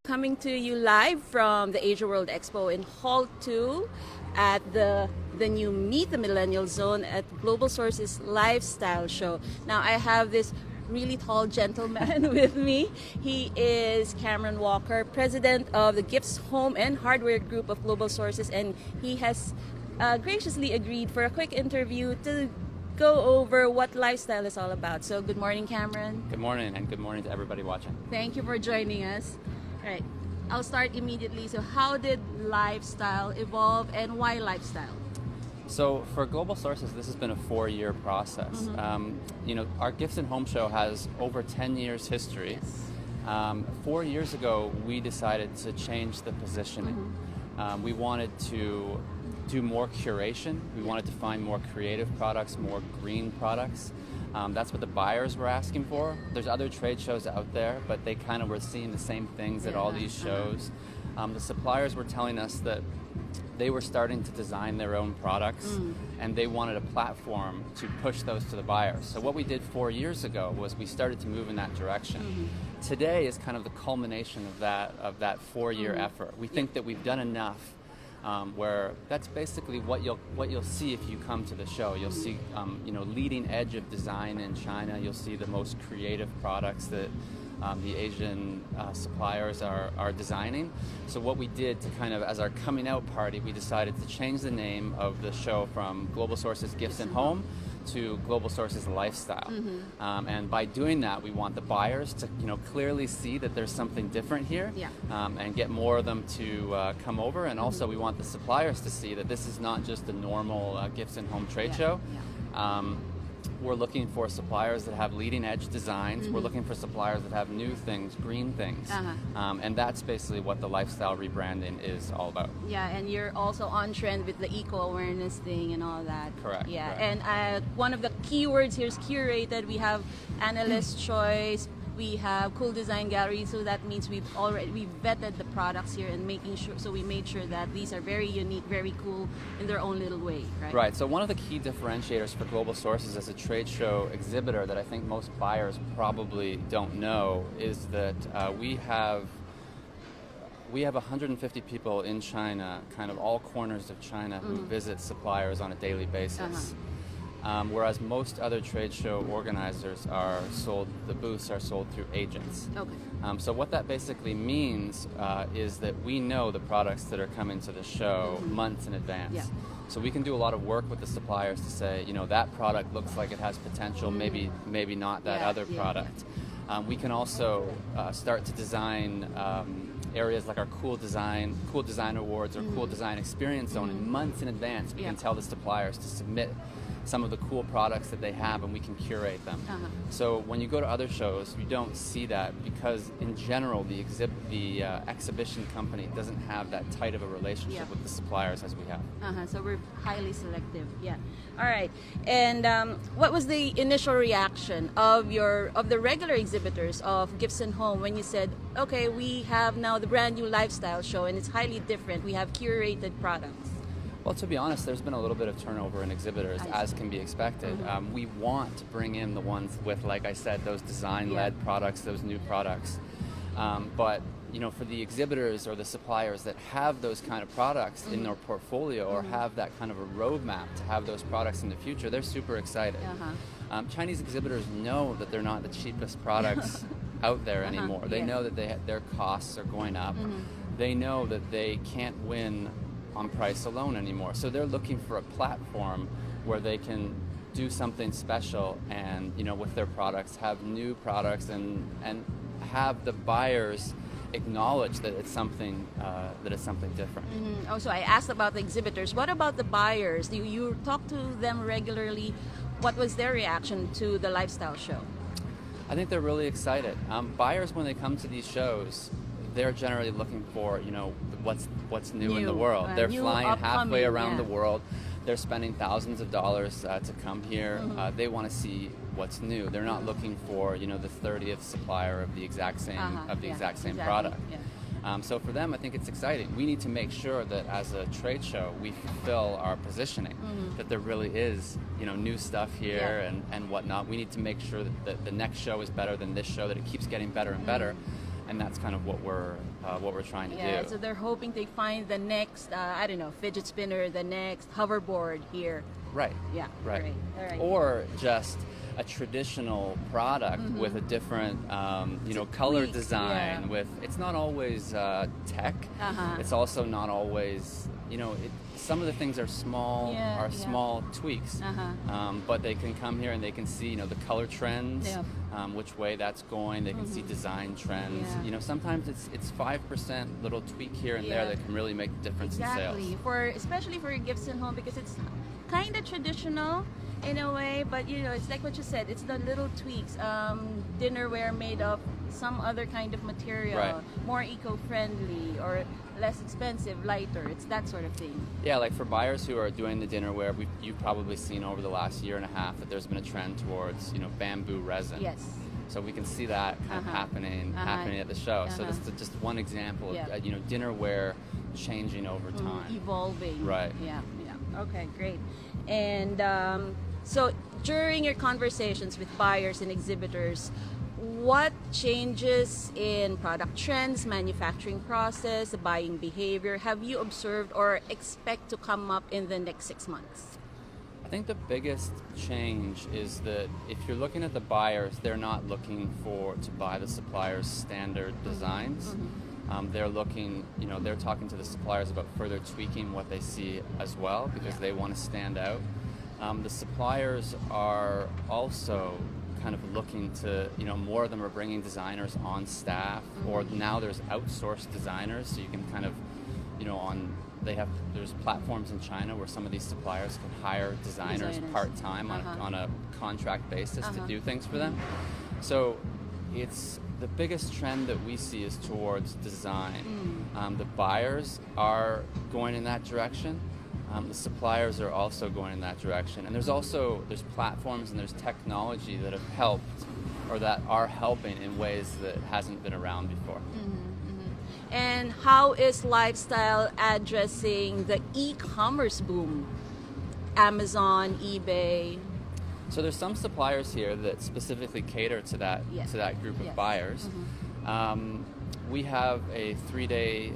Coming to you live from the AsiaWorld-Expo in Hall 2 at the new Meet the Millennials zone at Global Sources Lifestyle Show. Now I have this really tall gentleman with me. He is Cameron Walker, president of the Gifts, Home and Hardware Group of Global Sources, and he has graciously agreed for a quick interview to go over what lifestyle is all about. So good morning, Cameron. Good morning, and good morning to everybody watching. Thank you for joining us. All right, I'll start immediately. So how did lifestyle evolve and why lifestyle? So for Global Sources, this has been a 4-year process. Our Gifts and Home show has over 10 years history. Yes. 4 years ago, we decided to change the positioning. We wanted to do more curation. We wanted to find more creative products, more green products. That's what the buyers were asking for. There's other trade shows out there, but they kind of were seeing the same things at all these shows. The suppliers were telling us that they were starting to design their own products, and they wanted a platform to push those to the buyers. So what we did 4 years ago was we started to move in that direction. Today is kind of the culmination of that 4-year effort. We think that we've done enough. Where that's basically what you'll see if you come to the show. You'll see leading edge of design in China. You'll see the most creative products that the Asian suppliers are designing. So what we did to kind of, as our coming out party, we decided to change the name of the show from Global Sources Gifts and Home to Global Sources Lifestyle. And by doing that, we want the buyers to clearly see that there's something different here, and get more of them to come over. And also we want the suppliers to see that this is not just a normal Gifts and Home trade show. We're looking for suppliers that have leading edge designs. We're looking for suppliers that have new things, green things. And that's basically what the lifestyle rebranding is all about. Yeah, and you're also on trend with the eco-awareness thing and all that. Correct. Yeah, correct. and one of the keywords here is curated. We have analyst choice. We have cool design gallery, so that means we've vetted the products here and making sure. So we made sure that these are very unique, very cool in their own little way, right? Right. So one of the key differentiators for Global Sources as a trade show exhibitor that I think most buyers probably don't know is that we have 150 people in China, kind of all corners of China, who visit suppliers on a daily basis. Whereas most other trade show organizers the booths are sold through agents. Okay. So what that basically means is that we know the products that are coming to the show months in advance. Yeah. So we can do a lot of work with the suppliers to say, that product looks like it has potential, maybe not that other product. We can also start to design areas like our Cool Design Awards or Cool Design Experience Zone, and months in advance we can tell the suppliers to submit some of the cool products that they have, and we can curate them. So when you go to other shows, you don't see that because in general the exhibition company doesn't have that tight of a relationship with the suppliers as we have. So we're highly selective. Yeah. All right. And what was the initial reaction of the regular exhibitors of Gifts and Home when you said, okay, we have now the brand new lifestyle show and it's highly different. We have curated products. Well, to be honest, there's been a little bit of turnover in exhibitors, as can be expected. We want to bring in the ones with, like I said, those design-led products, those new products. But for the exhibitors or the suppliers that have those kind of products in their portfolio or have that kind of a roadmap to have those products in the future, they're super excited. Chinese exhibitors know that they're not the cheapest products out there anymore. They know that their costs are going up. They know that they can't win on price alone anymore. So they're looking for a platform where they can do something special and, with their products, have new products and have the buyers acknowledge that it's something different. Also, I asked about the exhibitors. What about the buyers? You talk to them regularly. What was their reaction to the lifestyle show? I think they're really excited. Buyers, when they come to these shows, they're generally looking for, what's new in the world. They're flying halfway around the world. They're spending thousands of dollars to come here. They want to see what's new. They're not looking for, the 30th supplier of the exact same product. So for them, I think it's exciting. We need to make sure that as a trade show, we fulfill our positioning, that there really is, new stuff here and whatnot. We need to make sure that the next show is better than this show, that it keeps getting better and better. And that's kind of what we're trying to do. So they're hoping they find the next, fidget spinner, the next hoverboard here. Right. Yeah. Right. All right. Or just a traditional product with a different, color tweak, design. yeah. It's not always tech. It's also not always, some of the things are small, small tweaks. But they can come here and they can see, the color trends, which way that's going. They can see design trends. Yeah. Sometimes it's 5% little tweak here and there that can really make a difference in sales. Especially for gifts and home, because it's kind of traditional in a way, but it's like what you said, it's the little tweaks. Dinnerware made of some other kind of material, more eco-friendly or less expensive, lighter. It's that sort of thing. Yeah, like for buyers who are doing the dinnerware, you've probably seen over the last year and a half that there's been a trend towards bamboo resin. Yes. So we can see that kind of happening at the show. So this is just one example of dinnerware changing over time, evolving. Right. Yeah. Okay, great. And so during your conversations with buyers and exhibitors, what changes in product trends, manufacturing process, buying behavior have you observed or expect to come up in the next 6 months? I think the biggest change is that if you're looking at the buyers, they're not looking to buy the supplier's standard designs. They're looking, they're talking to the suppliers about further tweaking what they see as well, because they want to stand out. The suppliers are also kind of looking to, more of them are bringing designers on staff, or now there's outsourced designers, so you can kind of, there's platforms in China where some of these suppliers can hire designers part-time on a contract basis to do things for them. So it's the biggest trend that we see is towards design. The buyers are going in that direction. The suppliers are also going in that direction. And there's platforms and there's technology that have helped or that are helping in ways that hasn't been around before. And how is lifestyle addressing the e-commerce boom? Amazon, eBay. So there's some suppliers here that specifically cater to that group of buyers. We have a 3-day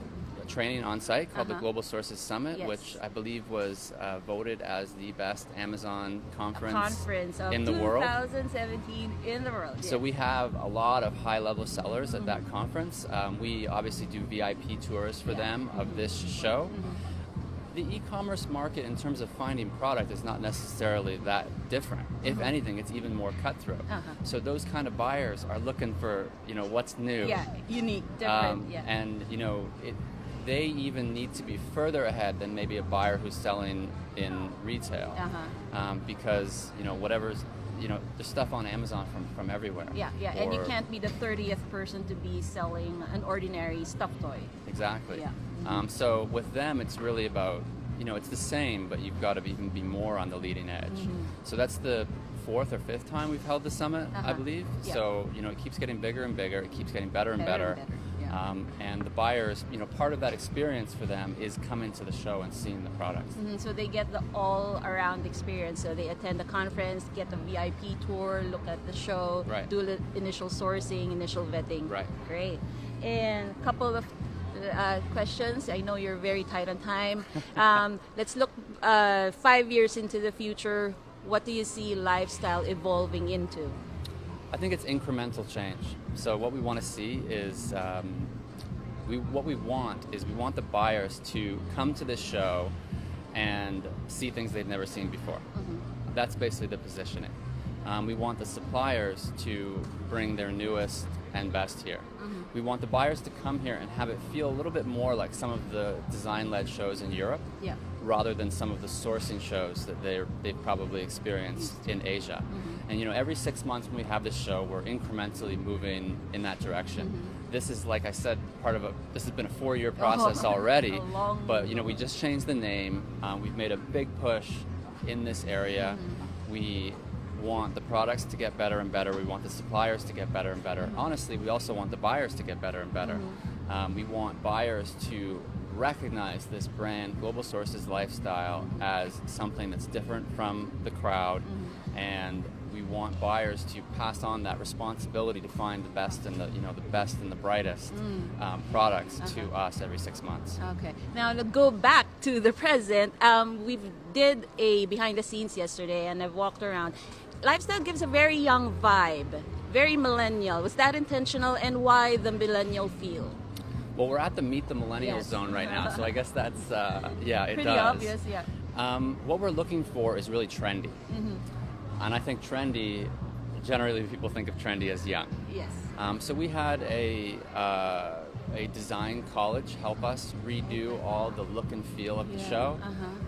training on site called the Global Sources Summit, which I believe was voted as the best Amazon conference in the world. 2017 in the world. So we have a lot of high-level sellers at that conference. We obviously do VIP tours for them of this show. The e-commerce market in terms of finding product is not necessarily that different. If anything, it's even more cutthroat. So those kind of buyers are looking for, what's new. Yeah, unique, different. And, they even need to be further ahead than maybe a buyer who's selling in retail. Because, there's stuff on Amazon from everywhere. And you can't be the 30th person to be selling an ordinary stuffed toy. Exactly. So with them, it's really about, it's the same, but you've got to even be more on the leading edge. So that's the 4th or 5th time we've held the summit, I believe. So, it keeps getting bigger and bigger. It keeps getting better and better. And the buyers, part of that experience for them is coming to the show and seeing the products. So they get the all-around experience. So they attend the conference, get the VIP tour, look at the show, do the initial sourcing, initial vetting. Great. And a couple of questions. I know you're very tight on time. Let's look 5 years into the future. What do you see lifestyle evolving into? I think it's incremental change. So what we want to see is, we want the buyers to come to this show and see things they've never seen before. That's basically the positioning. We want the suppliers to bring their newest and best here. We want the buyers to come here and have it feel a little bit more like some of the design-led shows in Europe, rather than some of the sourcing shows that they've probably experienced in Asia. And every 6 months when we have this show, we're incrementally moving in that direction. This is, like I said, this has been a 4-year process already, but we just changed the name. We've made a big push in this area. want the products to get better and better. We want the suppliers to get better and better. Honestly, we also want the buyers to get better and better. We want buyers to recognize this brand, Global Sources Lifestyle, as something that's different from the crowd, and we want buyers to pass on that responsibility to find the best and the best and the brightest products to us every 6 months. Okay. Now to go back to the present, we did a behind the scenes yesterday, and I've walked around. Lifestyle gives a very young vibe, very millennial. Was that intentional, and why the millennial feel? Well, we're at the Meet the Millennials zone right now, so I guess that's, it Pretty does. obvious, yeah. What we're looking for is really trendy. And I think trendy, generally people think of trendy as young. Yes. So we had a design college help us redo all the look and feel of the show.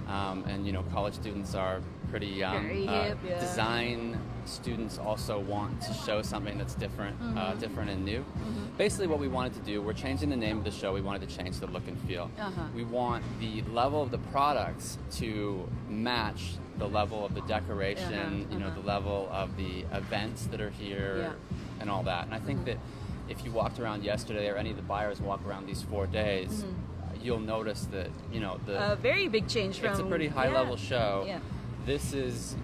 And college students are pretty young. Very hip, yeah. Design students also want to show something that's different, different and new. Basically what we wanted to do, we're changing the name of the show, we wanted to change the look and feel. We want the level of the products to match the level of the decoration, the level of the events that are here and all that. And I think that if you walked around yesterday, or any of the buyers walk around these 4 days, you'll notice that, a very big change from... It's a pretty high-level show. Yeah. This is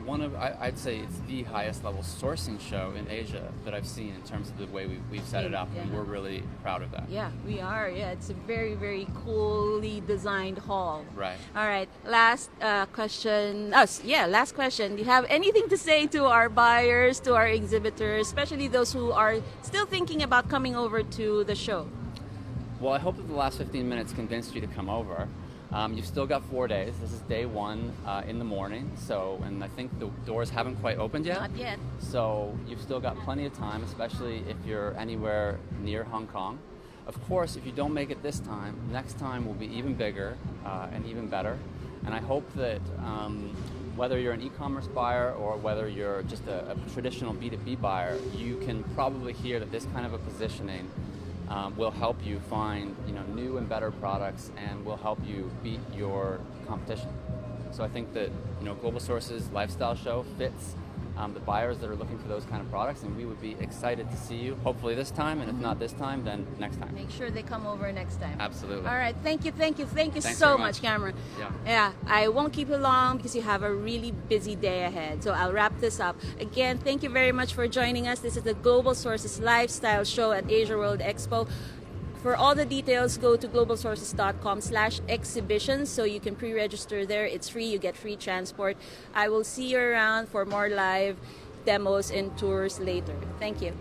one of, I'd say it's the highest level sourcing show in Asia that I've seen in terms of the way we've set it up, and we're really proud of that. Yeah, we are. Yeah, it's a very, very coolly designed hall. Right. All right, last question. Last question. Do you have anything to say to our buyers, to our exhibitors, especially those who are still thinking about coming over to the show? Well, I hope that the last 15 minutes convinced you to come over. You've still got 4 days. This is day one in the morning, and I think the doors haven't quite opened yet. Not yet. So you've still got plenty of time, especially if you're anywhere near Hong Kong. Of course, if you don't make it this time, next time will be even bigger and even better. And I hope that whether you're an e-commerce buyer or whether you're just a traditional B2B buyer, you can probably hear that this kind of a positioning will help you find new and better products, and will help you beat your competition. So I think that Global Sources Lifestyle Show fits the buyers that are looking for those kind of products, and we would be excited to see you, hopefully this time, and if not this time, then next time. Make sure they come over next time. Absolutely. All right, thank you Thanks so very much, Cameron. Yeah, I won't keep you long because you have a really busy day ahead, so I'll wrap this up. Again, thank you very much for joining us. This is the Global Sources Lifestyle Show at AsiaWorld-Expo. For all the details, go to globalsources.com/exhibitions so you can pre-register there. It's free. You get free transport. I will see you around for more live demos and tours later. Thank you.